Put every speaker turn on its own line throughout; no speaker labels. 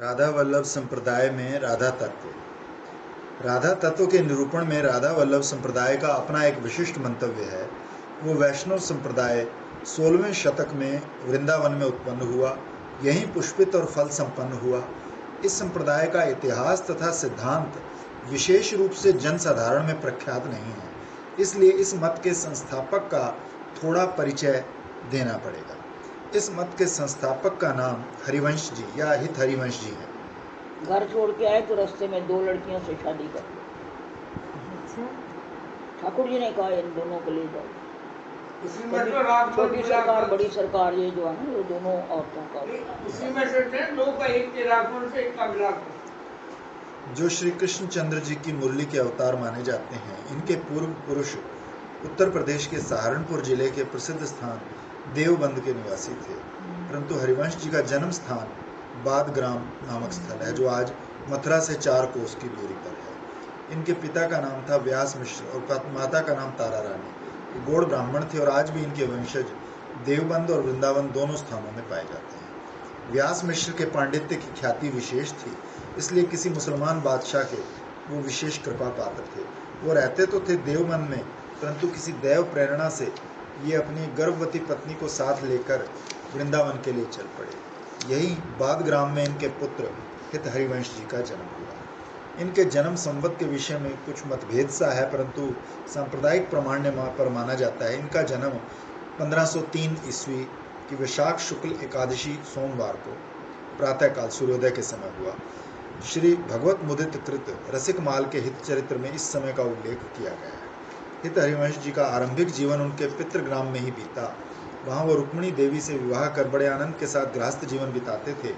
राधा वल्लभ संप्रदाय में राधा तत्व। राधा तत्व के निरूपण में राधा वल्लभ संप्रदाय का अपना एक विशिष्ट मंतव्य है। वो वैष्णव संप्रदाय 16वें शतक में वृंदावन में उत्पन्न हुआ, यहीं पुष्पित और फल संपन्न हुआ। इस संप्रदाय का इतिहास तथा सिद्धांत विशेष रूप से जनसाधारण में प्रख्यात नहीं है, इसलिए इस मत के संस्थापक का थोड़ा परिचय देना पड़ेगा। इस मत के संस्थापक का नाम हरिवंश जी या हित हरिवंश जी है।
घर छोड़ के आए तो रास्ते में 2 लड़कियों से शादी कर ली।
अच्छा,
ठाकुर जी ने कहा इन दोनों को ले जाओ।
उसी में तो रात
छोटी सरकार बड़ी सरकार ये जो है ना, ये दोनों औरतों का
उसी में से थे, 2 का एक के राखों से एक का बिलासपुर।
जो श्री कृष्ण चंद्र जी की मुरली के अवतार माने जाते हैं। इनके पूर्व पुरुष उत्तर प्रदेश के सहारनपुर जिले के प्रसिद्ध स्थान देवबंद के निवासी थे, परंतु हरिवंश जी का जन्म स्थान बादग्राम नामक स्थल है, जो आज मथुरा से 4 कोस की दूरी पर है। इनके पिता का नाम था व्यास मिश्र और माता का नाम तारा रानी। गौड़ ब्राह्मण थे और आज भी इनके वंशज देवबंद और वृंदावन दोनों स्थानों में पाए जाते हैं। व्यास मिश्र के पांडित्य की ख्याति विशेष थी, इसलिए किसी मुसलमान बादशाह के वो विशेष कृपा पात्र थे। वो रहते तो थे देवबंद में, परंतु किसी दैव प्रेरणा से ये अपनी गर्भवती पत्नी को साथ लेकर वृंदावन के लिए चल पड़े। यही बादग्राम में इनके पुत्र हित हरिवंश जी का जन्म हुआ। इनके जन्म संवत के विषय में कुछ मतभेद सा है, परंतु सांप्रदायिक प्रमाण पर माना जाता है। इनका जन्म 1503 ईस्वी की वैशाख शुक्ल एकादशी सोमवार को प्रातःकाल सूर्योदय के समय हुआ। श्री भगवत मुदित कृत रसिक माल के हित चरित्र में इस समय का उल्लेख किया गया है। हित हरिवंश जी का आरंभिक जीवन उनके पितृग्राम में ही बीता। वहाँ वो रुक्मिणी देवी से विवाह कर बड़े आनंद के साथ गृहस्थ जीवन बिताते थे।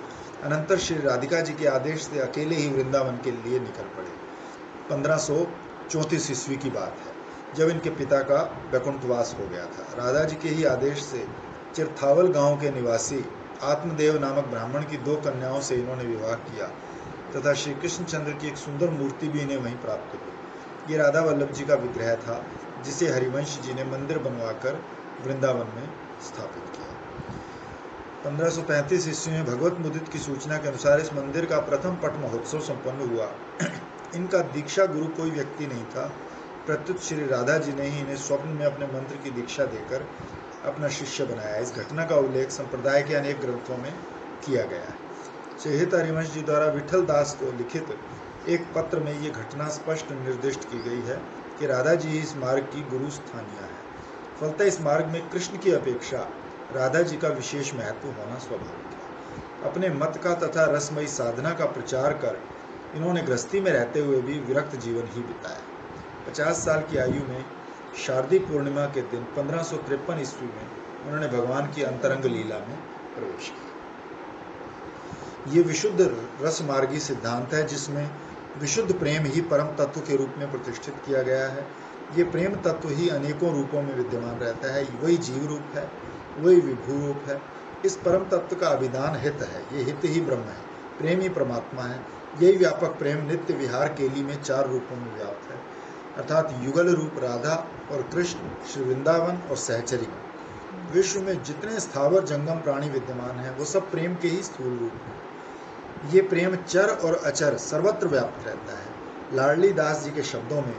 अनंतर श्री राधिका जी के आदेश से अकेले ही वृंदावन के लिए निकल पड़े। 1534 ईस्वी की बात है, जब इनके पिता का वैकुंठवास हो गया था। राधा जी के ही आदेश से चिरथावल गांव के निवासी आत्मदेव नामक ब्राह्मण की 2 कन्याओं से इन्होंने विवाह किया तथा श्री कृष्णचंद्र की एक सुंदर मूर्ति भी इन्हें वहीं प्राप्त हुई। ये राधा वल्लभ जी का विग्रह था, जिसे हरिवंश जी ने मंदिर बनवाकर वृंदावन में स्थापित किया। 1535 ईस्वी में भगवत मुदित की सूचना के अनुसार इस मंदिर का प्रथम पट महोत्सव संपन्न हुआ। इनका दीक्षा गुरु कोई व्यक्ति नहीं था, प्रत्युत श्री राधा जी ने ही इन्हें स्वप्न में अपने मंत्र की दीक्षा देकर अपना शिष्य बनाया। इस घटना का उल्लेख संप्रदाय के अनेक ग्रंथों में किया गया है। श्री हित हरिवंश जी द्वारा विठल दास को लिखित एक पत्र में ये घटना स्पष्ट निर्दिष्ट की गई है कि राधा जी इस मार्ग की गुरु स्थानीय है। फलतः इस मार्ग में कृष्ण की अपेक्षा राधा जी का विशेष महत्व होना स्वाभाविक है। अपने मत का तथा रसमयी साधना का प्रचार कर इन्होंने गृहस्थी में रहते हुए भी विरक्त जीवन ही बिताया। 50 साल की आयु में शारदीय पूर्णिमा के दिन 1553 ईस्वी में उन्होंने भगवान की अंतरंग लीला में प्रवेश किया। ये विशुद्ध रसमार्गी सिद्धांत है, जिसमें विशुद्ध प्रेम ही परम तत्व के रूप में प्रतिष्ठित किया गया है। ये प्रेम तत्व ही अनेकों रूपों में विद्यमान रहता है। वही जीव रूप है, वही विभू रूप है। इस परम तत्व का अभिधान हित है। ये हित ही ब्रह्म है, प्रेम ही परमात्मा है। यही व्यापक प्रेम नित्य विहार केली में 4 रूपों में व्याप्त है, अर्थात युगल रूप राधा और कृष्ण, श्री वृंदावन और सहचरी। विश्व में जितने स्थावर जंगम प्राणी विद्यमान हैं, वो सब प्रेम के ही स्थूल रूप हैं। ये प्रेम चर और अचर सर्वत्र व्याप्त रहता है। लाडली दास जी के शब्दों में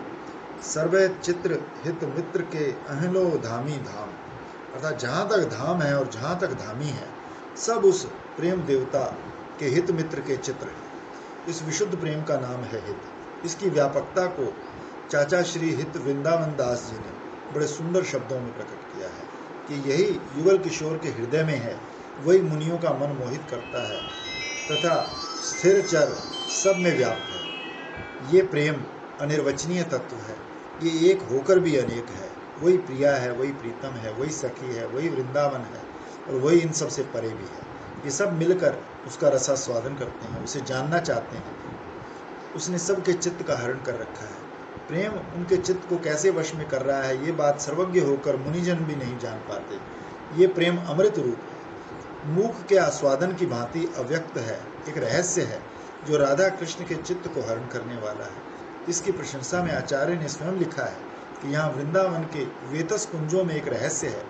सर्वे चित्र हित मित्र के अहलो धामी धाम, अर्थात जहाँ तक धाम है और जहाँ तक धामी है, सब उस प्रेम देवता के हित मित्र के चित्र हैं। इस विशुद्ध प्रेम का नाम है हित। इसकी व्यापकता को चाचा श्री हित वृंदावन दास जी ने बड़े सुंदर शब्दों में प्रकट किया है कि यही युगल किशोर के हृदय में है, वही मुनियों का मन मोहित करता है तथा स्थिर चर सब में व्याप्त है। ये प्रेम अनिर्वचनीय तत्व है। ये एक होकर भी अनेक है। वही प्रिया है, वही प्रीतम है, वही सखी है, वही वृंदावन है और वही इन सब से परे भी है। ये सब मिलकर उसका रसास्वादन करते हैं, उसे जानना चाहते हैं। उसने सबके चित्त का हरण कर रखा है। प्रेम उनके चित्त को कैसे वश में कर रहा है, ये बात सर्वज्ञ होकर मुनिजन भी नहीं जान पाते। ये प्रेम अमृत रूप है, मूक के आस्वादन की भांति अव्यक्त है, एक रहस्य है जो राधा कृष्ण के चित्त को हरण करने वाला है। इसकी प्रशंसा में आचार्य ने स्वयं लिखा है कि यहाँ वृंदावन के वेतस कुंजों में एक रहस्य है।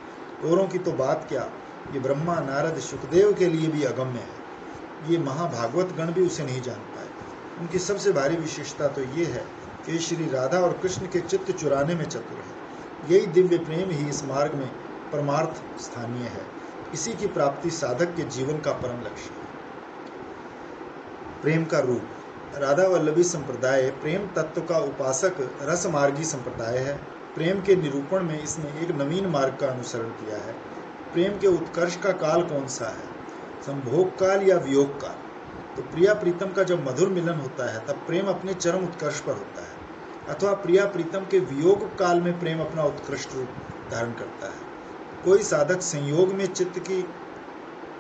औरों की तो बात क्या, ये ब्रह्मा नारद शुकदेव के लिए भी अगम्य है। ये महाभागवत गण भी उसे नहीं जान पाए। उनकी सबसे भारी विशेषता तो ये है कि वे श्री राधा और कृष्ण के चित्त चुराने में चतुर है। यही दिव्य प्रेम ही इस मार्ग में परमार्थ स्थानीय है। इसी की प्राप्ति साधक के जीवन का परम लक्ष्य है। प्रेम का रूप। राधा वल्लभी संप्रदाय प्रेम तत्व का उपासक रस मार्गी संप्रदाय है। प्रेम के निरूपण में इसने एक नवीन मार्ग का अनुसरण किया है। प्रेम के उत्कर्ष का काल कौन सा है, संभोग काल या वियोग काल? तो प्रिया प्रीतम का जब मधुर मिलन होता है तब प्रेम अपने चरम उत्कर्ष पर होता है, अथवा प्रिया प्रीतम के वियोग काल में प्रेम अपना उत्कृष्ट रूप धारण करता है। कोई साधक संयोग में चित्त की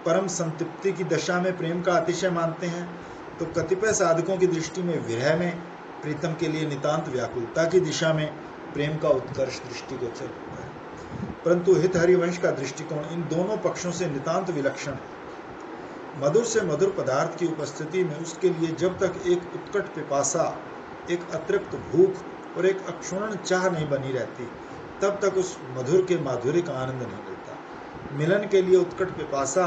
परम संतृप्ति की दशा में प्रेम का अतिशय मानते हैं, तो कतिपय साधकों की दृष्टि में विरह में प्रीतम के लिए नितांत व्याकुलता की दिशा में प्रेम का उत्कर्ष दृष्टिगोचर होता है। परंतु हित हरिवंश का दृष्टिकोण इन दोनों पक्षों से नितांत विलक्षण है। मधुर से मधुर पदार्थ की उपस्थिति में उसके लिए जब तक एक उत्कट पिपासा, एक अतृप्त भूख और एक अक्षुण्ण चाह नहीं बनी रहती, तब तक उस मधुर के माधुर्य का आनंद नहीं मिलता। मिलन के लिए उत्कट पिपासा,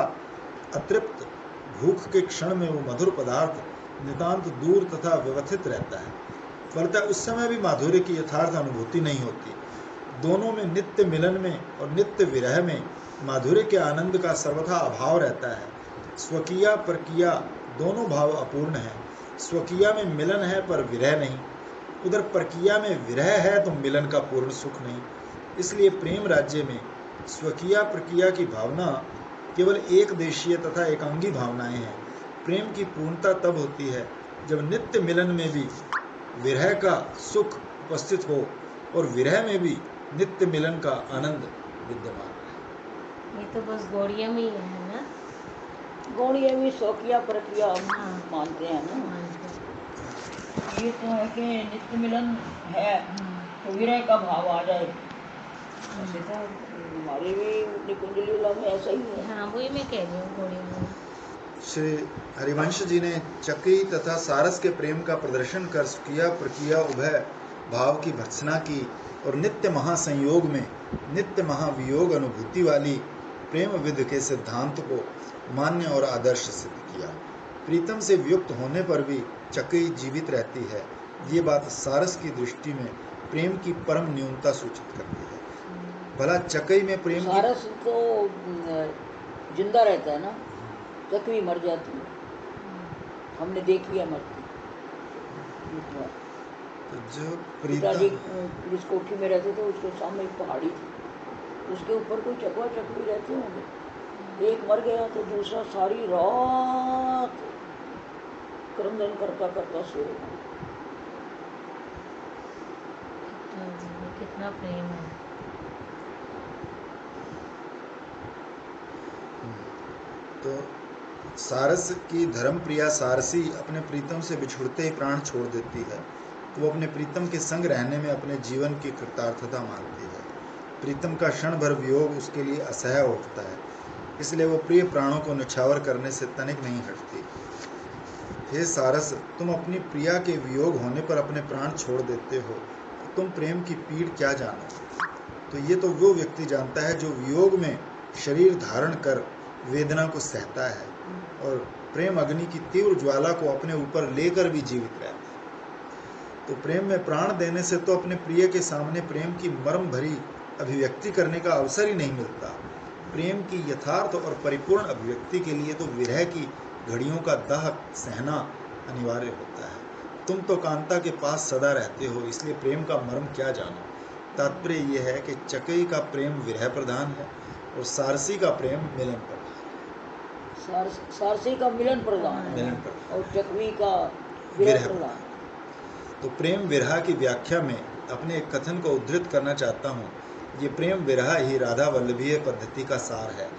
अतृप्त भूख के क्षण में वो मधुर पदार्थ नितांत दूर तथा व्यवस्थित रहता है, फलतः उस समय भी माधुर्य की यथार्थ अनुभूति नहीं होती। दोनों में नित्य मिलन में और नित्य विरह में माधुर्य के आनंद का सर्वथा अभाव रहता है। स्वकीया परकीया दोनों भाव अपूर्ण हैं। स्वकीया में मिलन है पर विरह नहीं, उधर परकीया में विरह है तो मिलन का पूर्ण सुख नहीं। इसलिए प्रेम राज्य में स्वकीया प्रक्रिया की भावना केवल एक देशीय तथा एकांगी भावनाएं हैं। प्रेम की पूर्णता तब होती है जब नित्य मिलन में भी विरह का सुख उपस्थित हो और विरह में भी नित्य मिलन का आनंद विद्यमान है।
ये तो बस गौड़िया में ही है ना,
गौड़िया भी स्वकीय प्रक्रिया
हाँ।
मानते हैं ना।
मानते।
ये तो है कि नित्य मिलन है तो विरह का भाव आ जाए। ऐसे तो हमारे भी निकुंजली वाला में ऐसा ही है।
हाँ वही मैं कह रही हूँ गौड़िया में।
श्री हरिवंश जी ने चक्री तथा सारस के प्रेम का प्रदर्शन कर स्वकीय प्रक्रिया उभय भाव की भर्त्सना की और नित्य महासंयोग में नित्य महावियोग अनुभूति वाली प्रेम विध के सिद्धांत को मान्य और आदर्श सिद्ध किया। प्रीतम से वियुक्त होने पर भी चक्री जीवित रहती है। ये बात सारस की दृष्टि में प्रेम की परम न्यूनता सूचित करती है। भला चकई में प्रेम की
सारस तो जिंदा रहता है ना, चकवी मर जाती है, हमने देख लिया मरती।
तो जो
पिताजी
प्रीतम
जिस कोठी में रहते थे उसके सामने एक पहाड़ी थी, उसके ऊपर कोई चकवा चकवी रहते होंगे। एक मर गया तो दूसरा सारी रात क्रंदन करता करता सोएगा।
कितना प्रेम है।
तो सारस की धर्म प्रिया सारसी अपने प्रीतम से बिछुड़ते ही प्राण छोड़ देती है, तो वो अपने प्रीतम के संग रहने में अपने जीवन की कृतार्थता मानती है। प्रीतम का क्षण भर वियोग उसके लिए असह्य उठता है, इसलिए वो प्रिय प्राणों को निछावर करने से तनिक नहीं हटती। हे सारस, तुम अपनी प्रिया के वियोग होने पर अपने प्राण छोड़ देते हो, तो तुम प्रेम की पीड़ क्या जानो? तो ये तो वो व्यक्ति जानता है जो वियोग में शरीर धारण कर वेदना को सहता है और प्रेम अग्नि की तीव्र ज्वाला को अपने ऊपर लेकर भी जीवित रहता है। तो प्रेम में प्राण देने से तो अपने प्रिय के सामने प्रेम की मर्म भरी अभिव्यक्ति करने का अवसर ही नहीं मिलता। प्रेम की यथार्थ और परिपूर्ण अभिव्यक्ति के लिए तो विरह की घड़ियों का दाह सहना अनिवार्य होता है। तुम तो कांता के पास सदा रहते हो, इसलिए प्रेम का मर्म क्या जानो। तात्पर्य यह है कि चकई का प्रेम विरह प्रधान है और सारसी का प्रेम मिलन प्रधान।
सारसी का मिलन प्रधान है
मिलन प्रधान
और चकवी का विरह
विरह
प्रधान।
तो प्रेम विरह की व्याख्या में अपने एक कथन को उद्धृत करना चाहता हूँ। ये प्रेम विरह ही राधा वल्लभीय पद्धति का सार है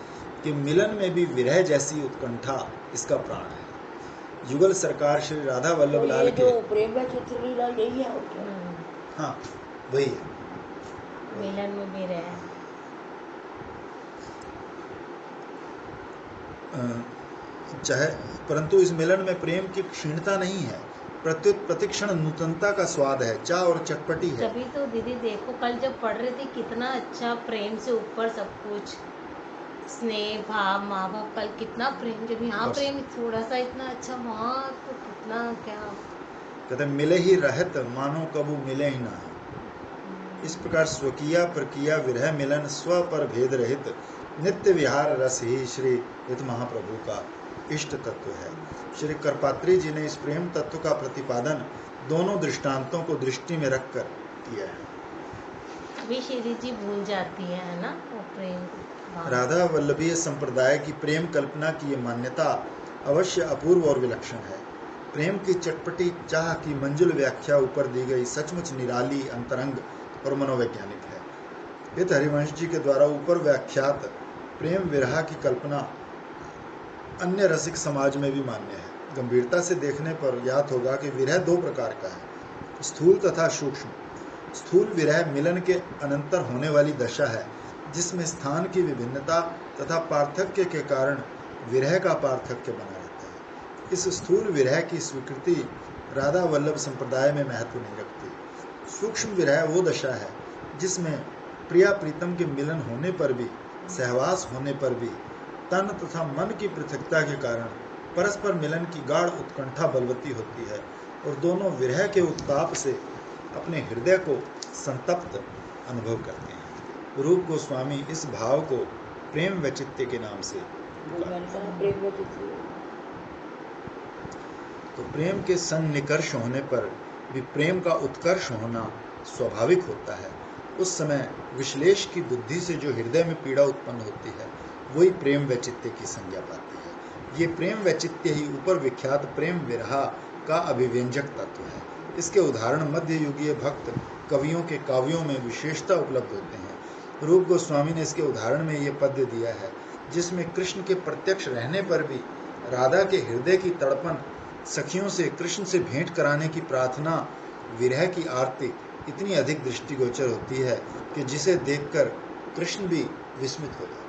कि मिलन में भी विरह जैसी उत्कंठा इसका प्राण है। युगल सरकार श्री राधा वल्लभ
तो
लाल
ये
के
जो प्रेम है चित्रलीला यही है और क्या?
हाँ वही है।
मिलन में भी रहे
चाहे परंतु इस मिलन में प्रेम की क्षीणता नहीं है, प्रत्युत प्रतिक्षण नूतनता का स्वाद है, चाह और चटपटी है।
तभी तो दीदी देखो कल जब पढ़ रही थी कितना अच्छा प्रेम से ऊपर सब कुछ स्नेह भाव, माँ बाप का कितना प्रेम, जब यहाँ
बस।
प्रेम थोड़ा सा इतना अच्छा, वहाँ तो कितना क्या।
कहते मिले ही रहत मानो कबू मिले ही ना। इस प्रकार स्वकीय प्रकिया विरह मिलन स्व पर भेद रहित नित्य विहार रस ही श्री हित महाप्रभु का इष्ट तत्व है। श्री करपात्री जी ने इस प्रेम तत्व का प्रतिपादन दोनों दृष्टांतों को दृष्टि में रखकर किया है।
अभी श्री जी भूल जाती है ना वो प्रेम भाव।
राधा वल्लभीय संप्रदाय की प्रेम कल्पना की ये मान्यता अवश्य अपूर्व और विलक्षण है। प्रेम की चटपटी चाह की मंजुल व्याख्या ऊपर दी गई सचमुच निराली, अंतरंग और मनोवैज्ञानिक है। हित हरिवंश जी के द्वारा ऊपर व्याख्यात प्रेम विरह की कल्पना अन्य रसिक समाज में भी मान्य है। गंभीरता से देखने पर ज्ञात होगा कि विरह दो प्रकार का है, स्थूल तथा सूक्ष्म। स्थूल विरह मिलन के अनंतर होने वाली दशा है, जिसमें स्थान की विभिन्नता तथा पार्थक्य के कारण विरह का पार्थक्य बना रहता है। इस स्थूल विरह की स्वीकृति राधा वल्लभ संप्रदाय में महत्व नहीं रखती। सूक्ष्म विरह वो दशा है जिसमें प्रिया प्रीतम के मिलन होने पर भी, सहवास होने पर भी तन तथा मन की पृथकता के कारण परस्पर मिलन की गाढ़ उत्कंठा बलवती होती है और दोनों विरह के उत्ताप से अपने हृदय को संतप्त अनुभव करते हैं। रूप गोस्वामी इस भाव को प्रेम वैचित्य के नाम से
वो मैंने कहा प्रेम वैचित्य।
तो प्रेम के सन्निकर्ष होने पर भी प्रेम का उत्कर्ष होना स्वाभाविक होता है। उस समय विश्लेष की बुद्धि से जो हृदय में पीड़ा उत्पन्न होती है, वही प्रेम वैचित्य की संज्ञा पाती है। ये प्रेम वैचित्य ही ऊपर विख्यात प्रेम विरह का अभिव्यंजक तत्व है। इसके उदाहरण मध्य युगीय भक्त कवियों के काव्यों में विशेषता उपलब्ध होते हैं। रूप गोस्वामी ने इसके उदाहरण में ये पद्य दिया है, जिसमें कृष्ण के प्रत्यक्ष रहने पर भी राधा के हृदय की तड़पन, सखियों से कृष्ण से भेंट कराने की प्रार्थना, विरह की आरती इतनी अधिक दृष्टिगोचर होती है कि जिसे देखकर कृष्ण भी विस्मित हो जाते हैं।